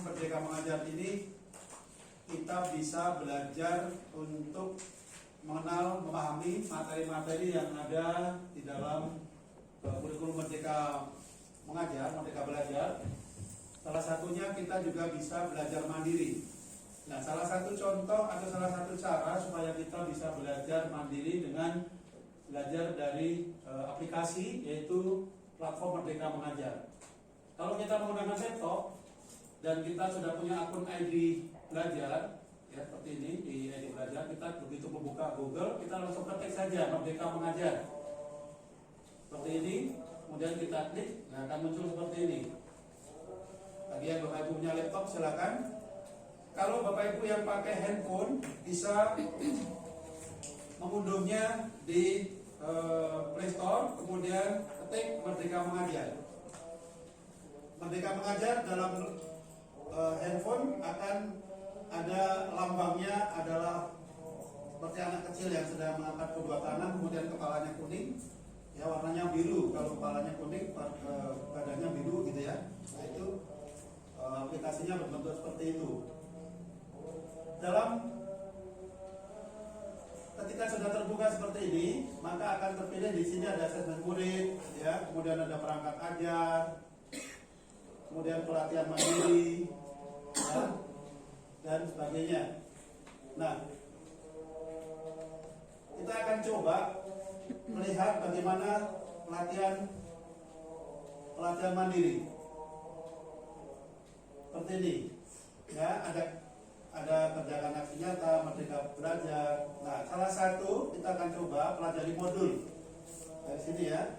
Merdeka Mengajar ini kita bisa belajar untuk mengenal, memahami materi-materi yang ada di dalam kurikulum Merdeka Mengajar, Merdeka Belajar. Salah satunya kita juga bisa belajar mandiri. Nah, salah satu contoh atau salah satu cara supaya kita bisa belajar mandiri dengan belajar dari aplikasi, yaitu platform Merdeka Mengajar. Kalau kita menggunakan laptop dan kita sudah punya akun ID belajar, ya seperti ini di ID belajar, kita begitu membuka Google, kita langsung ketik saja Merdeka Mengajar. Seperti ini, kemudian kita klik, nah akan muncul seperti ini. Bagi yang Bapak Ibu punya laptop silakan. Kalau Bapak Ibu yang pakai handphone bisa mengunduhnya di Play Store, kemudian ketik Merdeka Mengajar. Merdeka Mengajar dalam handphone akan ada lambangnya adalah seperti anak kecil yang sedang mengangkat kedua tangan, kemudian kepalanya kuning, ya warnanya biru. Kalau kepalanya kuning, badannya biru gitu ya. Nah itu aplikasinya berbentuk seperti itu. Ketika sudah terbuka seperti ini, maka akan terpilih di sini ada asesmen murid, ya, kemudian ada perangkat ajar, kemudian pelatihan mandiri, ya, dan sebagainya. Nah, kita akan coba melihat bagaimana pelatihan mandiri. Seperti ini, ya, ada kerjakan aksi nyata, Merdeka Belajar. Nah, salah satu kita akan coba pelajari modul dari sini ya.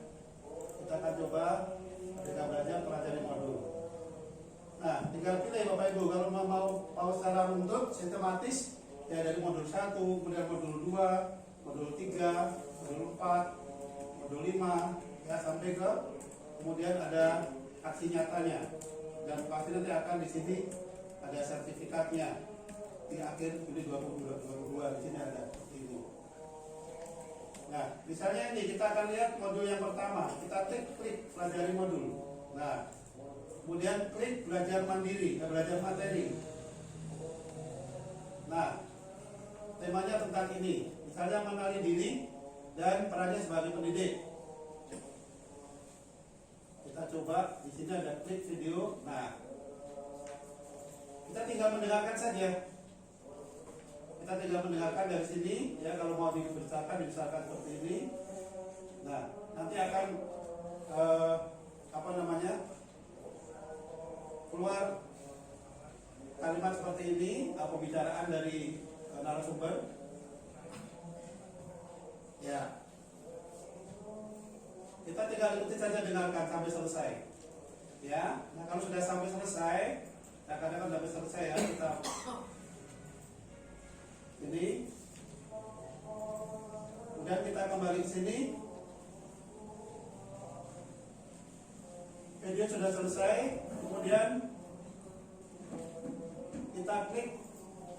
Kita akan coba Merdeka Belajar pelajari modul. Nah, tinggal pilih Bapak Ibu kalau mau secara runtut sistematis ya dari modul 1, kemudian modul 2, modul 3, modul 4, modul 5 ya sampai ke kemudian ada aksi nyatanya. Dan pasti nanti akan di sini ada sertifikatnya di akhir Juli 2022 di sini ada itu. Nah, misalnya ini kita akan lihat modul yang pertama. Kita klik pelajari modul. Nah, kemudian klik belajar mandiri, belajar materi. Nah, temanya tentang ini. Misalnya mengenali diri dan perannya sebagai pendidik. Kita coba di sini ada klik video. Nah, kita tinggal mendengarkan saja. Kita tinggal mendengarkan dari sini. Ya, kalau mau dibesarkan seperti ini. Nah, nanti akan keluar kalimat seperti ini, pembicaraan dari narasumber. Ya, kita tinggal ikuti saja, dengarkan sampai selesai. Ya, nah kalau sudah sampai selesai, kadang-kadang sampai selesai ya kita ini. Kemudian kita kembali ke sini. Video sudah selesai, kemudian kita klik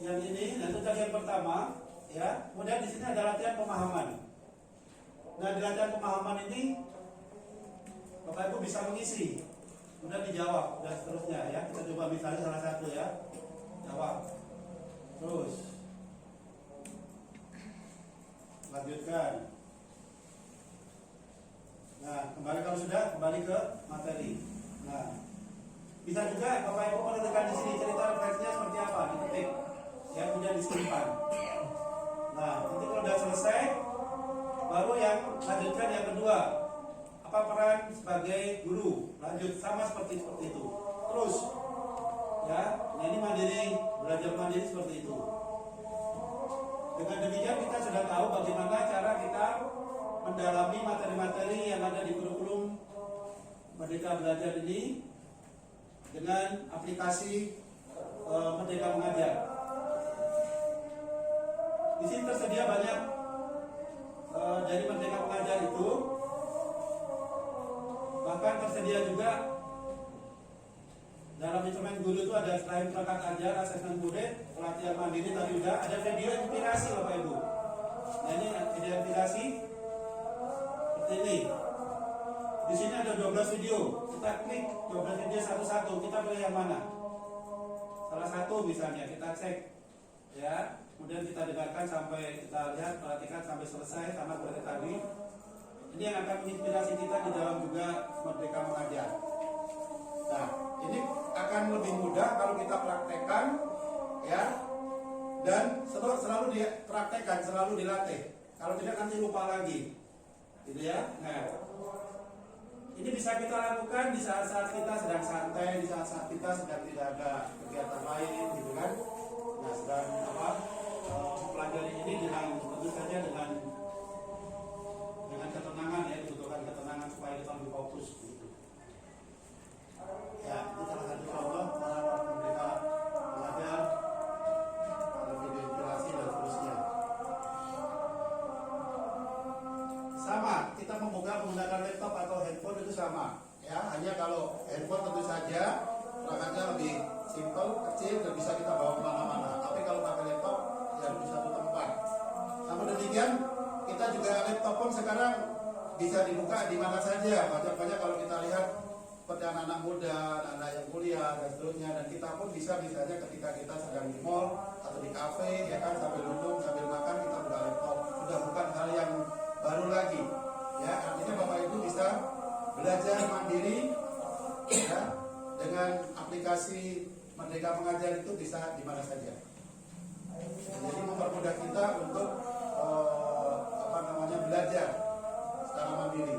yang ini. Nah, itu tadi yang pertama, ya. Kemudian di sini ada latihan pemahaman. Nah, di latihan pemahaman ini Bapak Ibu bisa mengisi, kemudian dijawab dan seterusnya ya. Kita coba misalnya salah satu ya, jawab, terus lanjutkan. Nah, kalau sudah kembali ke materi. Nah, bisa juga Bapak Ibu menentukan di sini cerita refleksinya seperti apa, diketik, ya, kemudian disimpan. Nah, nanti kalau sudah selesai, baru yang lanjutkan yang kedua. Apa peran sebagai guru? Lanjut sama seperti itu. Terus, ya, nah ini mandiri, belajar mandiri seperti itu. Dengan demikian kita sudah tahu bagaimana cara kita mendalami materi-materi yang ada di kurikulum Merdeka Belajar ini dengan aplikasi Merdeka Mengajar. Di sini tersedia banyak dari Merdeka Mengajar itu, bahkan tersedia juga dalam instrumen guru itu ada selain perangkat ajar, asesmen murid, pelatihan mandiri tadi udah ada video inspirasi Bapak Ibu. Nah ini video inspirasi seperti ini. Di sini ada 12 video. Kita klik 12 video satu-satu. Kita pilih yang mana? langsung misalnya kita cek ya, kemudian kita dengarkan sampai kita lihat, perhatikan sampai selesai sama seperti tadi. Ini yang akan menginspirasi kita di dalam juga Merdeka Mengajar. Nah, ini akan lebih mudah kalau kita praktekkan ya, dan selalu dipraktekkan, selalu dilatih. Kalau tidak nanti lupa lagi, gitu ya. Nah, ini bisa kita lakukan di saat-saat kita sedang santai, di saat-saat kita sedang tidak ada kegiatan lain, gitu kan. Nah, sedang mempelajari ini dengan tentu saja dengan ketenangan ya, dibutuhkan ketenangan supaya kita lebih fokus, gitu. Ya, itu salah satu contoh para Merdeka Mengajar, video inspirasi dan seterusnya. Sama, kita menggunakan laptop atau handphone itu sama ya, hanya kalau handphone tentu saja perangkatnya lebih simple, kecil dan bisa kita bawa kemana-mana. Tapi kalau pakai laptop ya harus di satu tempat. Namun demikian kita juga laptop pun sekarang bisa dibuka di mana saja. Banyak kalau kita lihat seperti anak-anak muda, anak-anak yang kuliah dan seterusnya, dan kita pun bisa misalnya ketika kita sedang di mall atau di kafe ya kan, sambil duduk sambil makan kita buka laptop. Sudah bukan hal yang baru lagi ya, artinya Bapak Ibu bisa belajar mandiri ya, dengan aplikasi Merdeka Mengajar itu bisa di mana saja. Jadi mempermudah kita untuk belajar secara mandiri.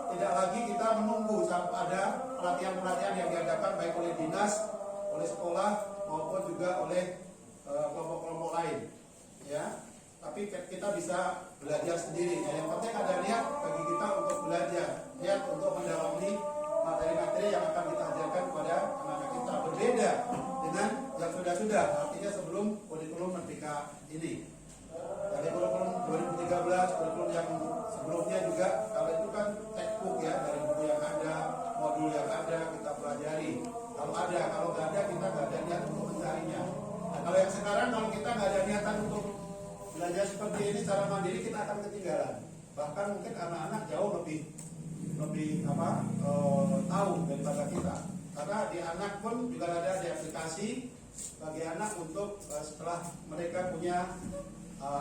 Tidak lagi kita menunggu sampai ada pelatihan-pelatihan yang diadakan baik oleh dinas, oleh sekolah maupun juga oleh kelompok-kelompok lain ya. Tapi kita bisa belajar sendiri. Yang penting ada niat bagi kita untuk belajar, niat untuk mendalami materi-materi yang akan kita ajarkan kepada anak-anak kita. Berbeda dengan yang sudah-sudah, artinya sebelum kurikulum Merdeka ini. Dari kurikulum 2013, kurikulum yang sebelumnya juga, kalau itu kan textbook ya, dari buku yang ada, modul yang ada kita pelajari. Kalau nggak ada kita nggak ada niat untuk mencarinya. Nah, kalau yang sekarang kalau kita nggak ada niatan untuk belajar seperti ini secara mandiri, kita akan ketinggalan. Bahkan mungkin anak-anak jauh lebih tahu daripada kita. Karena di anak pun juga ada di aplikasi bagi anak untuk setelah mereka punya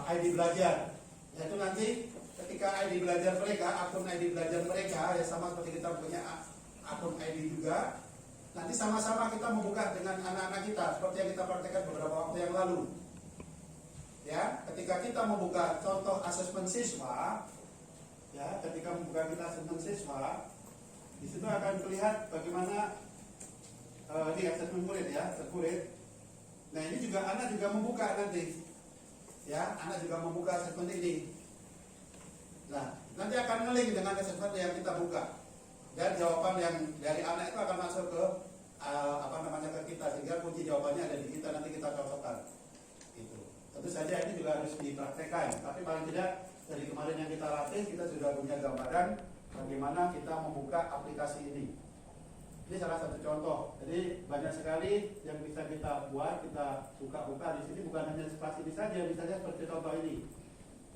ID belajar. Yaitu nanti ketika ID belajar mereka, akun ID belajar mereka ya sama seperti kita punya akun ID juga. Nanti sama-sama kita membuka dengan anak-anak kita seperti yang kita praktekkan beberapa waktu yang lalu. Ya, ketika kita membuka contoh asesmen siswa, ya, ketika membuka kita asesmen siswa, di situ akan terlihat bagaimana di asesmen murid ya, murid. Nah, ini juga anak juga membuka nanti. Ya, anak juga membuka asesmen ini. Nah, nanti akan ngeling dengan asesmen yang kita buka. Dan jawaban yang dari anak itu akan masuk ke ke kita, sehingga kunci jawabannya ada di kita, nanti kita cocokkan. Gitu. Tentu saja ini juga harus dipraktekkan, tapi paling tidak dari kemarin yang kita latih, kita sudah punya gambaran bagaimana kita membuka aplikasi ini. Ini salah satu contoh. Jadi banyak sekali yang bisa kita buat, kita buka-buka di sini, bukan hanya kelas ini saja, misalnya seperti contoh ini.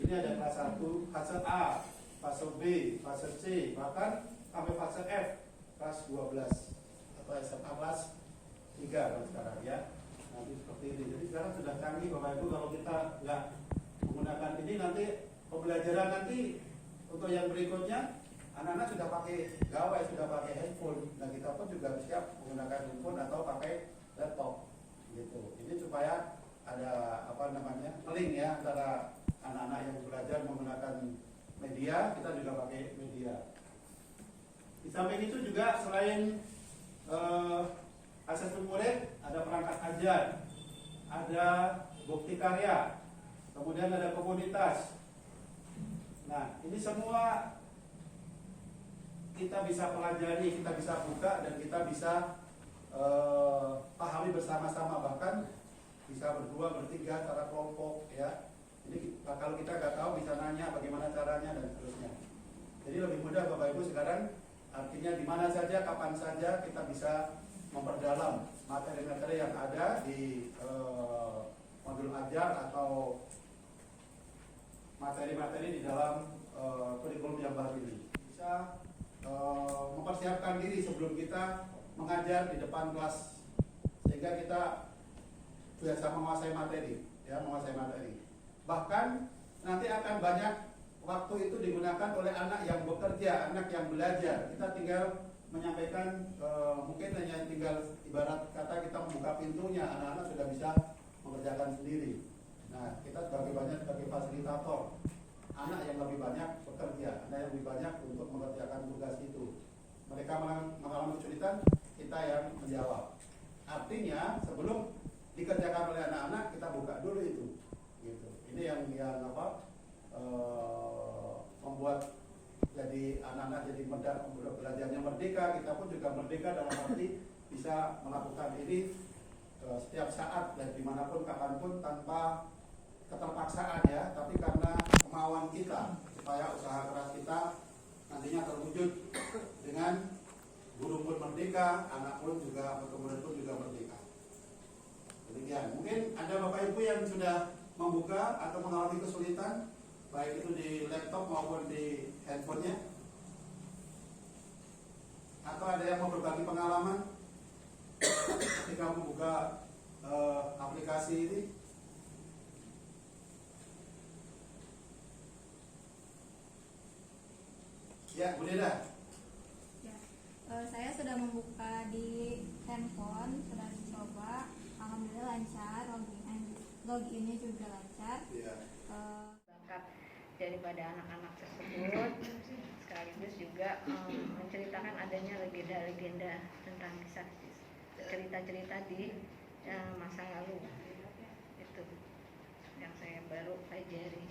Ini ada kelas 1, fase A, fase B, fase C, bahkan sampai fase F, kelas 12 atau SMA kelas 3 kalau sekarang ya. Nanti seperti ini. Jadi sekarang sudah canggih Bapak Ibu, kalau kita nggak menggunakan ini nanti pembelajaran nanti untuk yang berikutnya anak-anak sudah pakai gawai, sudah pakai handphone, dan kita pun juga siap menggunakan handphone atau pakai laptop gitu. Ini supaya ada link ya antara anak-anak yang belajar menggunakan media, kita juga pakai media. Di samping itu juga selain asesmen murid, ada perangkat ajar, ada bukti karya, kemudian ada komunitas. Nah, ini semua kita bisa pelajari, kita bisa buka, dan kita bisa pahami bersama-sama, bahkan bisa berdua, bertiga, secara kelompok ya. Jadi kalau kita nggak tahu bisa nanya bagaimana caranya dan seterusnya. Jadi lebih mudah Bapak Ibu sekarang, artinya di mana saja, kapan saja kita bisa memperdalam materi-materi yang ada di modul ajar atau materi-materi di dalam kurikulum yang baru ini. Bisa mempersiapkan diri sebelum kita mengajar di depan kelas, sehingga kita biasa menguasai materi, ya, menguasai materi. Bahkan nanti akan banyak waktu itu digunakan oleh anak yang bekerja, anak yang belajar. Kita tinggal menyampaikan, mungkin hanya tinggal ibarat kata kita membuka pintunya, anak-anak sudah bisa mengerjakan sendiri. Nah, kita sebagai fasilitator, anak yang lebih banyak bekerja, anak yang lebih banyak untuk mengerjakan tugas itu. Mereka mengalami kesulitan, kita yang menjawab. Artinya sebelum dikerjakan oleh anak-anak, kita buka dulu itu. Gitu. Ini yang membuat jadi anak-anak jadi belajarnya merdeka. Kita pun juga merdeka dalam arti bisa melakukan ini setiap saat dan dimanapun kapanpun tanpa keterpaksaan, ya, tapi karena kemauan kita supaya usaha keras kita nantinya terwujud dengan guru pun merdeka, anak pun juga, kemudian pun juga merdeka. Demikian. Mungkin ada Bapak Ibu yang sudah membuka atau mengalami kesulitan, baik itu di laptop maupun di handphonenya, atau ada yang mau berbagi pengalaman ketika membuka aplikasi ini. Ya, Bu Deda. Ya, saya sudah membuka di handphone, sudah dicoba, alhamdulillah lancar, loginnya juga lancar. Ya. Bakat daripada anak-anak tersebut, sekaligus juga menceritakan adanya legenda-legenda tentang kisah cerita-cerita di masa lalu. Itu yang saya baru pelajari.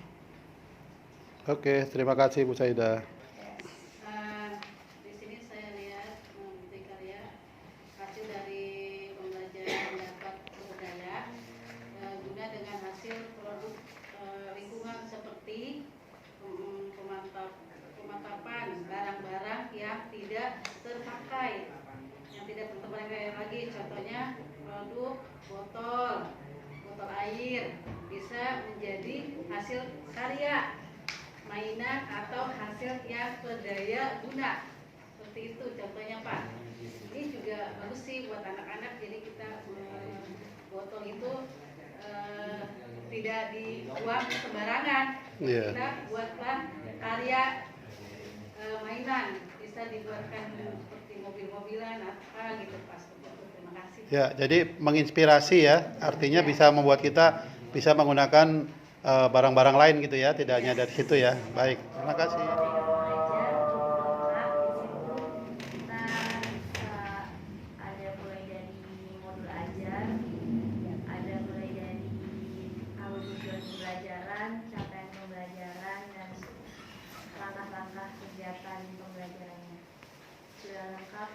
Oke, terima kasih Bu Saida. Di sini saya lihat di karya hasil dari pembelajaran dapat budaya guna dengan hasil produk lingkungan seperti pemantapan barang-barang yang tidak terpakai, lagi. Contohnya produk botol air bisa menjadi hasil karya mainan atau hasil yang berdaya guna, seperti itu contohnya Pak. Ini juga bagus sih buat anak-anak, jadi kita botol itu tidak dibuang sembarangan. Kita buatlah karya mainan, bisa dibuatkan seperti mobil-mobilan apa gitu Pak. Terima kasih. Ya, jadi menginspirasi ya, artinya bisa membuat kita bisa menggunakan barang-barang lain gitu ya, tidak hanya dari situ ya. Baik, terima kasih. Kegiatan pembelajarannya sudah lengkap,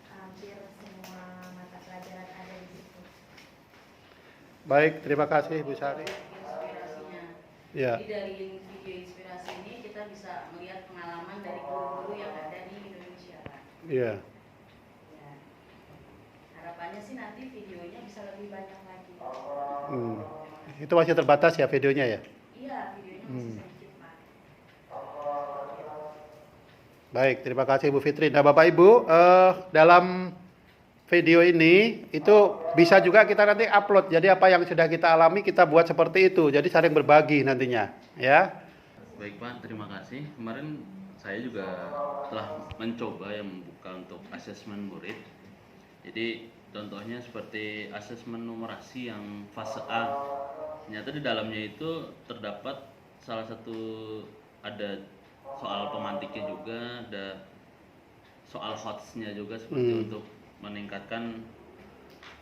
hampir semua mata pelajaran ada di situ. Baik, terima kasih Bu Sari. Inspirasinya. Ya. Jadi dari video inspirasi ini kita bisa melihat pengalaman dari guru-guru yang ada di Indonesia. Iya. Ya. Harapannya sih nanti videonya bisa lebih banyak lagi. Itu masih terbatas ya videonya ya? Iya, videonya masih sedikit Pak. Baik, terima kasih Bu Fitri. Nah Bapak Ibu, dalam video ini itu bisa juga kita nanti upload. Jadi apa yang sudah kita alami kita buat seperti itu. Jadi saling berbagi nantinya, ya. Baik Pak, terima kasih. Kemarin saya juga telah mencoba yang membuka untuk asesmen murid. Jadi contohnya seperti asesmen numerasi yang fase A. Ternyata di dalamnya itu terdapat salah satu, ada soal pemantiknya juga, ada soal hotsnya juga seperti untuk meningkatkan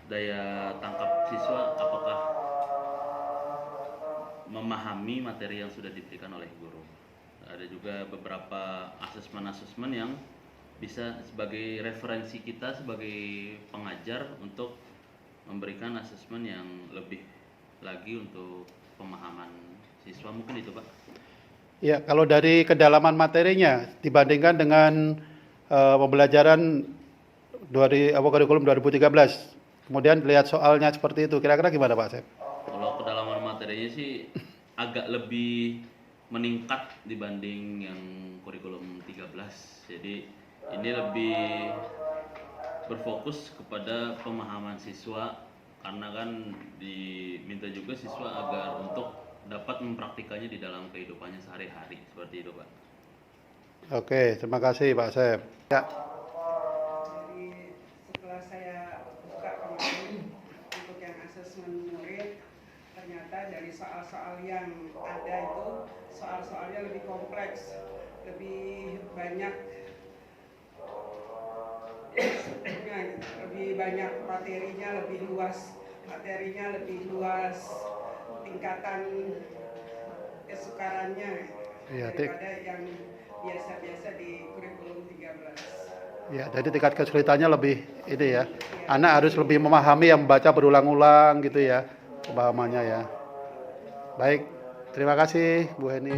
daya tangkap siswa, apakah memahami materi yang sudah diberikan oleh guru. Ada juga beberapa asesmen-asesmen yang bisa sebagai referensi kita sebagai pengajar untuk memberikan asesmen yang lebih lagi untuk pemahaman siswa. Mungkin itu Pak. Ya, kalau dari kedalaman materinya dibandingkan dengan pembelajaran kurikulum 2013, kemudian lihat soalnya seperti itu, kira-kira gimana Pak Sep? Kalau kedalaman materinya sih agak lebih meningkat dibanding yang kurikulum 13. Jadi ini lebih berfokus kepada pemahaman siswa karena kan diminta juga siswa agar untuk dapat mempraktikannya di dalam kehidupannya sehari-hari seperti itu Pak. Oke, terima kasih Pak Asep. Ya, Jadi setelah saya buka kemarin untuk yang asesmen murid, ternyata dari soal-soal yang ada itu soal-soalnya lebih kompleks, lebih banyak materinya, lebih luas tingkatan kesukarannya Iya, daripada yang biasa-biasa di kurikulum 13. ya, jadi tingkat kesulitannya lebih ini ya. Anak harus lebih memahami yang membaca berulang-ulang gitu ya, pemahamannya ya. Baik, terima kasih Bu Heni.